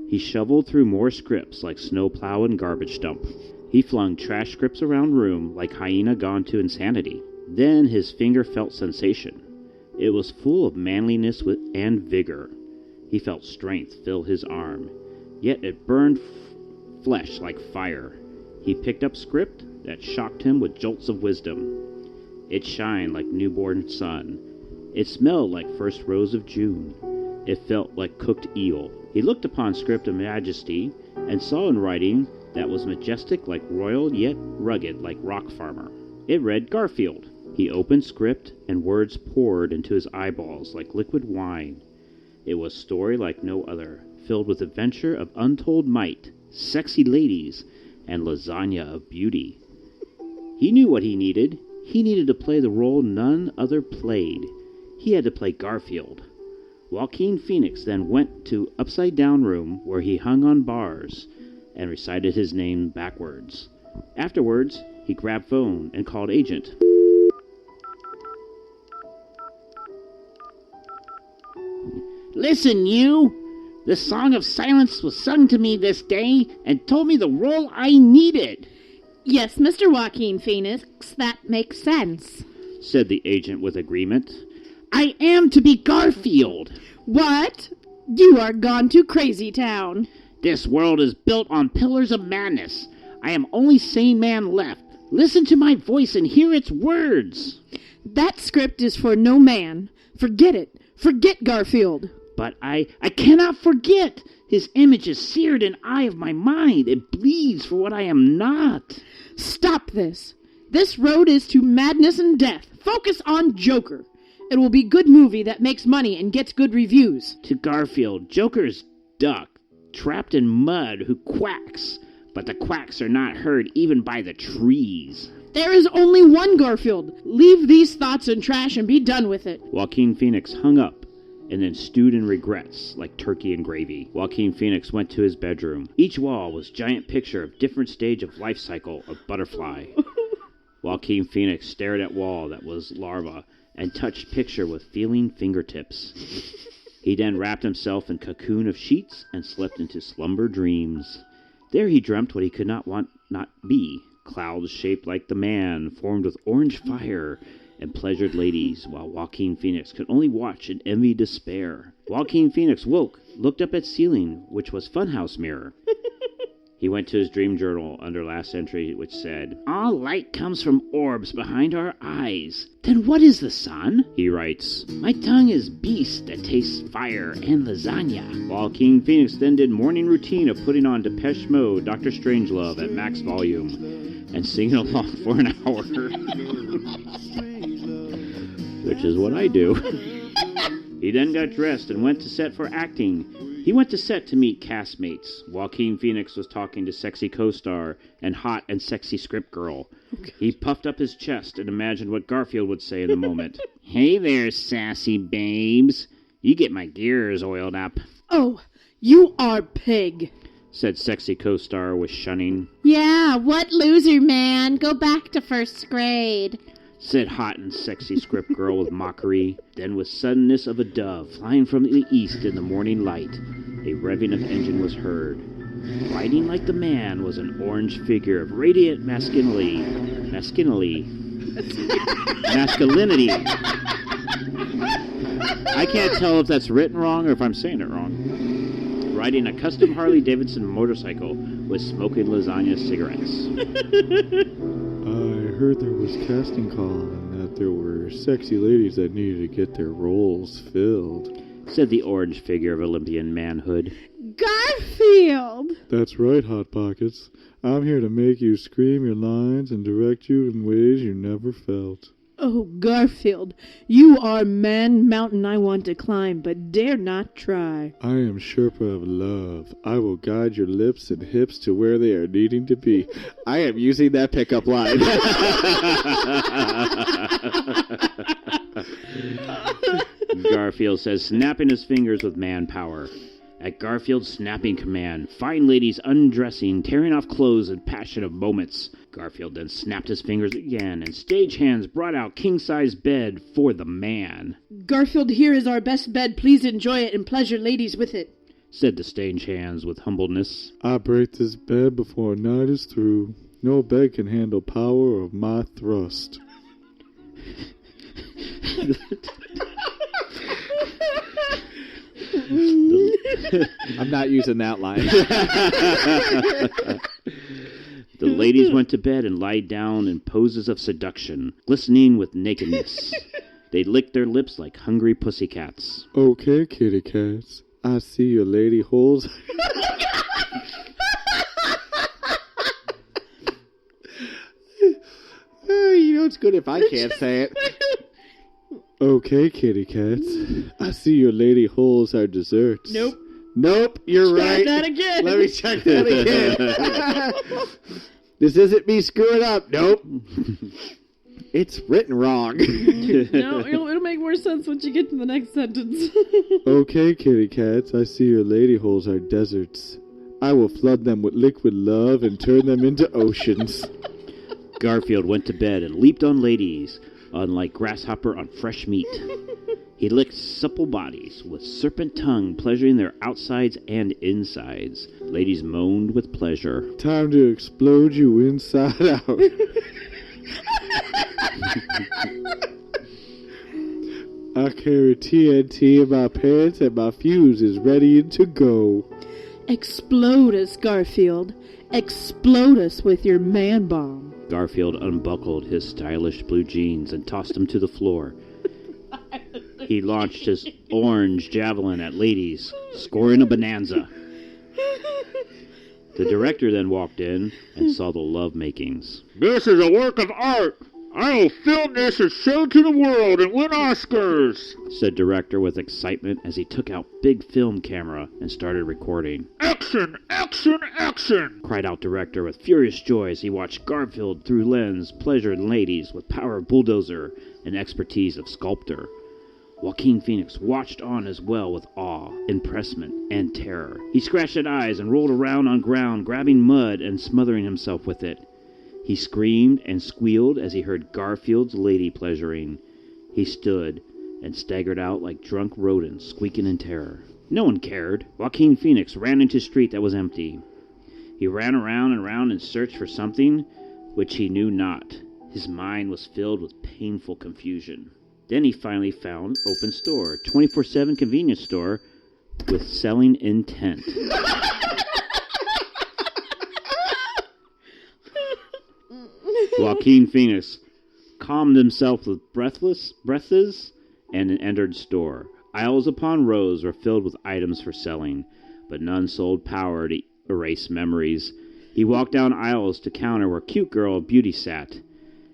He shoveled through more scripts like snowplow and garbage dump. He flung trash scripts around room like hyena gone to insanity. Then his finger felt sensation. It was full of manliness and vigor. He felt strength fill his arm, yet it burned flesh like fire. He picked up script that shocked him with jolts of wisdom. It shined like newborn sun. It smelled like first rose of June. It felt like cooked eel. He looked upon script of majesty and saw in writing that was majestic like royal yet rugged like rock farmer. It read Garfield. He opened script and words poured into his eyeballs like liquid wine. It was story like no other, filled with adventure of untold might, sexy ladies, and lasagna of beauty. He knew what he needed. He needed to play the role none other played. He had to play Garfield. Joaquin Phoenix then went to Upside Down Room where he hung on bars and recited his name backwards. Afterwards, he grabbed phone and called agent. Listen, you! The Song of Silence was sung to me this day and told me the role I needed. Yes, Mr. Joaquin Phoenix, that makes sense, said the agent with agreement. I am to be Garfield. What? You are gone to Crazy Town. This world is built on pillars of madness. I am only sane man left. Listen to my voice and hear its words. That script is for no man. Forget it. Forget Garfield. But I cannot forget. His image is seared in eye of my mind. It bleeds for what I am not. Stop this. This road is to madness and death. Focus on Joker. It will be good movie that makes money and gets good reviews. To Garfield, Joker's duck, trapped in mud, who quacks. But the quacks are not heard even by the trees. There is only one Garfield. Leave these thoughts in trash and be done with it. Joaquin Phoenix hung up and then stewed in regrets like turkey and gravy. Joaquin Phoenix went to his bedroom. Each wall was giant picture of different stage of life cycle of butterfly. Joaquin Phoenix stared at wall that was larva and touched picture with feeling fingertips. He then wrapped himself in cocoon of sheets and slept into slumber dreams. There he dreamt what he could not be. Clouds shaped like the man, formed with orange fire, and pleasured ladies, while Joaquin Phoenix could only watch in envy despair. Joaquin Phoenix woke, looked up at ceiling, which was funhouse mirror. He went to his dream journal under last entry, which said, all light comes from orbs behind our eyes. Then what is the sun? He writes, my tongue is beast that tastes fire and lasagna. Joaquin Phoenix then did morning routine of putting on Depeche Mode, Dr. Strangelove at max volume, and singing along for an hour. Which is what I do. He then got dressed and went to set for acting. He went to set to meet castmates. Joaquin Phoenix was talking to sexy co-star and hot and sexy script girl. Okay. He puffed up his chest and imagined what Garfield would say in the moment. Hey there, sassy babes. You get my gears oiled up. Oh, you are pig, said sexy co-star with shunning. Yeah, what loser, man? Go back to first grade, said hot and sexy script girl with mockery. Then with suddenness of a dove flying from the east in the morning light, a revving of engine was heard. Riding like the man was an orange figure of radiant masculinity. I can't tell if that's written wrong or if I'm saying it wrong. Riding a custom Harley-Davidson motorcycle with smoking lasagna cigarettes. I heard there was casting call and that there were sexy ladies that needed to get their roles filled, said the orange figure of Olympian manhood. Garfield! That's right, Hot Pockets. I'm here to make you scream your lines and direct you in ways you never felt. Oh, Garfield, you are man mountain I want to climb, but dare not try. I am Sherpa of love. I will guide your lips and hips to where they are needing to be. I am using that pickup line. Garfield says, snapping his fingers with manpower. At Garfield's snapping command, fine ladies undressing, tearing off clothes in passion of moments. Garfield then snapped his fingers again, and stagehands brought out king-size bed for the man. Garfield, here is our best bed. Please enjoy it and pleasure ladies with it, said the stagehands with humbleness. I break this bed before night is through. No bed can handle power of my thrust. I'm not using that line. The ladies went to bed and lied down in poses of seduction, glistening with nakedness. They licked their lips like hungry pussycats. Okay, kitty cats. I see your lady holes. You know it's good if I can't say it. Okay, kitty cats. I see your lady holes are desserts. Nope, you're right. Try that again. Let me check that again. This isn't me screwing up. Nope. It's written wrong. No, it'll make more sense once you get to the next sentence. Okay, kitty cats. I see your lady holes are deserts. I will flood them with liquid love and turn them into oceans. Garfield went to bed and leaped on ladies, unlike grasshopper on fresh meat. He licked supple bodies with serpent tongue, pleasuring their outsides and insides. Ladies moaned with pleasure. Time to explode you inside out. I carry TNT in my pants and my fuse is ready to go. Explode us, Garfield. Explode us with your man bomb. Garfield unbuckled his stylish blue jeans and tossed them to the floor. He launched his orange javelin at ladies, scoring a bonanza. The director then walked in and saw the love-makings. This is a work of art. I will film this and show it to the world and win Oscars, said director with excitement as he took out big film camera and started recording. Action, action, action, cried out director with furious joy as he watched Garfield through lens pleasure ladies with power of bulldozer and expertise of sculptor. Joaquin Phoenix watched on as well with awe, impressment, and terror. He scratched at eyes and rolled around on ground, grabbing mud and smothering himself with it. He screamed and squealed as he heard Garfield's lady pleasuring. He stood and staggered out like drunk rodents, squeaking in terror. No one cared. Joaquin Phoenix ran into a street that was empty. He ran around and around in search for something which he knew not. His mind was filled with painful confusion. Then he finally found open store, 24/7 convenience store with selling intent. Joaquin Phoenix calmed himself with breathes and entered store. Aisles upon rows were filled with items for selling, but none sold power to erase memories. He walked down aisles to counter where cute girl Beauty sat.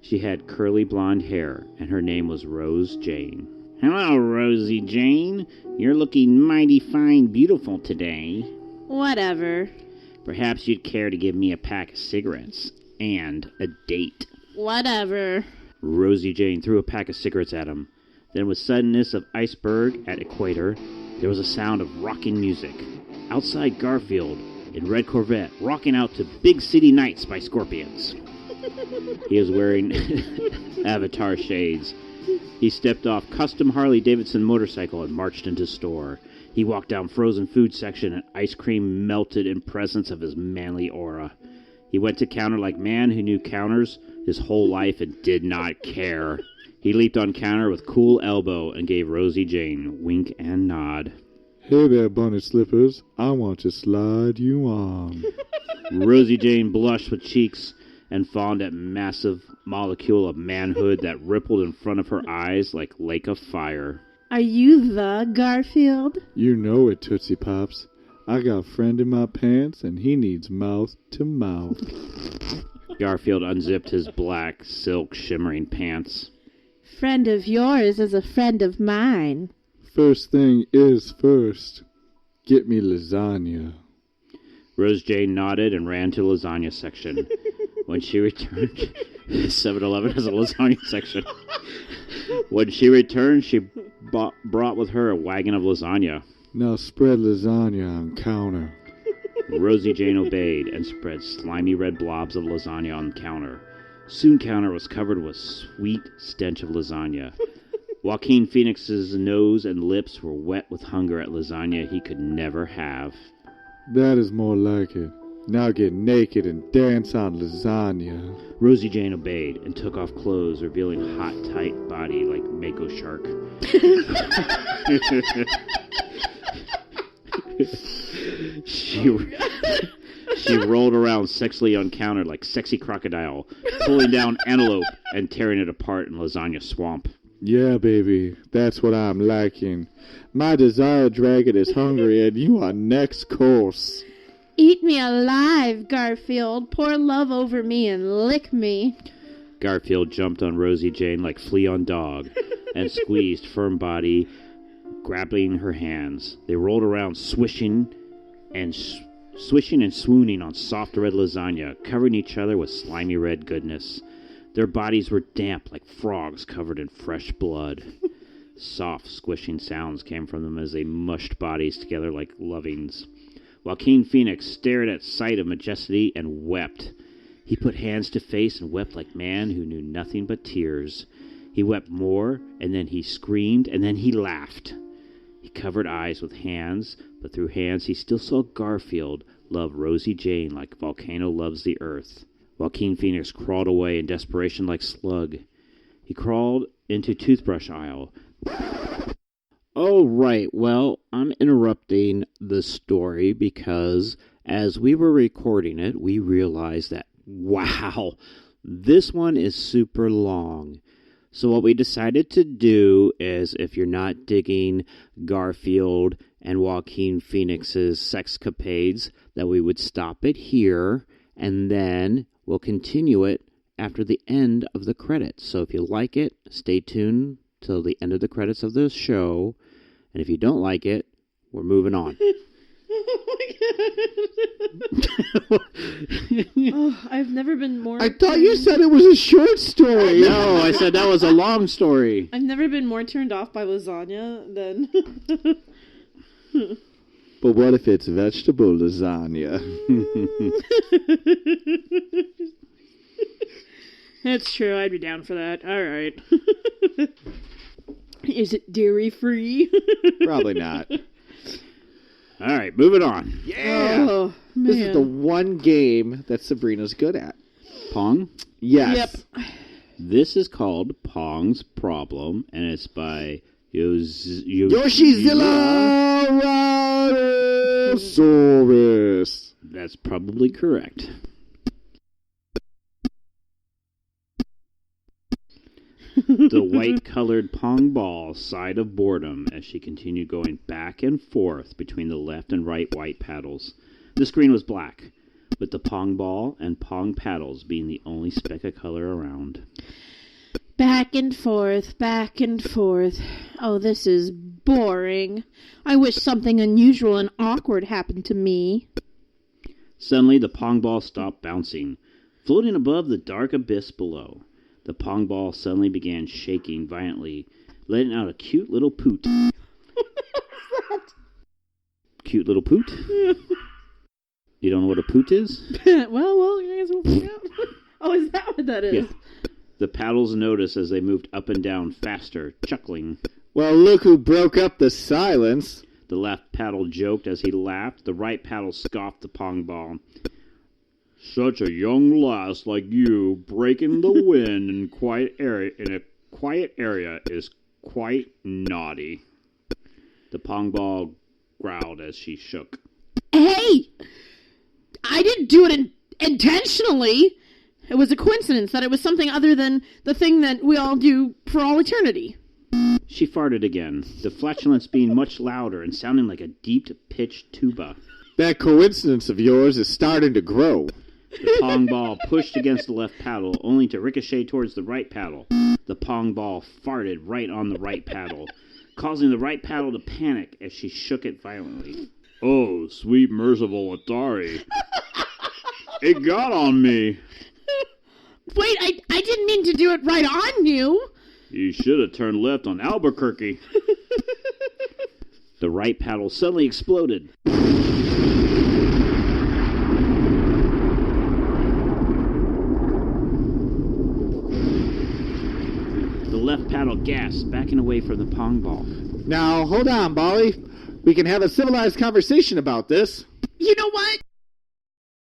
She had curly blonde hair, and her name was Rose Jane. Hello, Rosie Jane. You're looking mighty fine beautiful today. Whatever. Perhaps you'd care to give me a pack of cigarettes and a date. Whatever. Rosie Jane threw a pack of cigarettes at him. Then with suddenness of iceberg at equator, there was a sound of rocking music. Outside Garfield, in red Corvette, rocking out to Big City Nights by Scorpions. He was wearing Avatar shades. He stepped off custom Harley-Davidson motorcycle and marched into store. He walked down frozen food section and ice cream melted in presence of his manly aura. He went to counter like man who knew counters his whole life and did not care. He leaped on counter with cool elbow and gave Rosie Jane wink and nod. Hey there, bunny slippers. I want to slide you on. Rosie Jane blushed with cheeks and fawned at massive molecule of manhood that rippled in front of her eyes like lake of fire. Are you the Garfield? You know it, Tootsie Pops. I got a friend in my pants, and he needs mouth to mouth. Garfield unzipped his black, silk, shimmering pants. Friend of yours is a friend of mine. First thing is first. Get me lasagna. Rose Jane nodded and ran to the lasagna section. When she returned, 7-Eleven has a lasagna section. When she returned, she brought with her a wagon of lasagna. Now spread lasagna on counter. Rosie Jane obeyed and spread slimy red blobs of lasagna on the counter. Soon counter was covered with sweet stench of lasagna. Joaquin Phoenix's nose and lips were wet with hunger at lasagna he could never have. That is more like it. Now get naked and dance on lasagna. Rosie Jane obeyed and took off clothes, revealing hot, tight body like Mako Shark. She rolled around sexily on counter like sexy crocodile, pulling down antelope and tearing it apart in lasagna swamp. Yeah, baby, that's what I'm liking. My desire dragon is hungry and you are next course. Eat me alive, Garfield. Pour love over me and lick me. Garfield jumped on Rosie Jane like flea on dog and squeezed firm body, grabbing her hands. They rolled around swishing and swooning on soft red lasagna, covering each other with slimy red goodness. Their bodies were damp like frogs covered in fresh blood. Soft, squishing sounds came from them as they mushed bodies together like lovings. Joaquin Phoenix stared at sight of majesty and wept. He put hands to face and wept like man who knew nothing but tears. He wept more, and then he screamed, and then he laughed. He covered eyes with hands, but through hands he still saw Garfield love Rosie Jane like volcano loves the earth. Joaquin Phoenix crawled away in desperation like slug. He crawled into toothbrush aisle. Oh, right. Well, I'm interrupting the story because as we were recording it, we realized that, wow, this one is super long. So what we decided to do is, if you're not digging Garfield and Joaquin Phoenix's sexcapades, that we would stop it here, and then we'll continue it after the end of the credits. So if you like it, stay tuned till the end of the credits of the show. And if you don't like it, we're moving on. Oh, I've never been more... I thought you said it was a short story. No, I said that was a long story. I've never been more turned off by lasagna than... But what if it's vegetable lasagna? That's true, I'd be down for that. All right. Is it dairy-free? Probably not. All right, moving on. Yeah! Oh, man. This is the one game that Sabrina's good at. Pong? Yes. Yep. This is called Pong's Problem, and it's by Yoshizilla Rhinoceros. That's probably correct. The white-colored Pong ball sighed of boredom as she continued going back and forth between the left and right white paddles. The screen was black, with the Pong ball and Pong paddles being the only speck of color around. Back and forth, back and forth. Oh, this is boring. I wish something unusual and awkward happened to me. Suddenly, the Pong ball stopped bouncing, floating above the dark abyss below. The Pong ball suddenly began shaking violently, letting out a cute little poot. Cute little poot? You don't know what a poot is? well, you guys will find out. Oh, is that what that is? Yeah. The paddles noticed as they moved up and down faster, chuckling. Well, look who broke up the silence. The left paddle joked as he laughed. The right paddle scoffed the Pong ball. Such a young lass like you breaking the wind in a quiet area is quite naughty. The Pong ball growled as she shook. Hey! I didn't do it intentionally. It was a coincidence that it was something other than the thing that we all do for all eternity. She farted again, the flatulence being much louder and sounding like a deep-pitched tuba. That coincidence of yours is starting to grow. The Pong ball pushed against the left paddle, only to ricochet towards the right paddle. The Pong ball farted right on the right paddle, causing the right paddle to panic as she shook it violently. Oh, sweet merciful Atari. It got on me. Wait, I didn't mean to do it right on you. You should have turned left on Albuquerque. The right paddle suddenly exploded. The left paddle Colonel gasped, backing away from the pong ball. Now, hold on, Bolly. We can have a civilized conversation about this. You know what?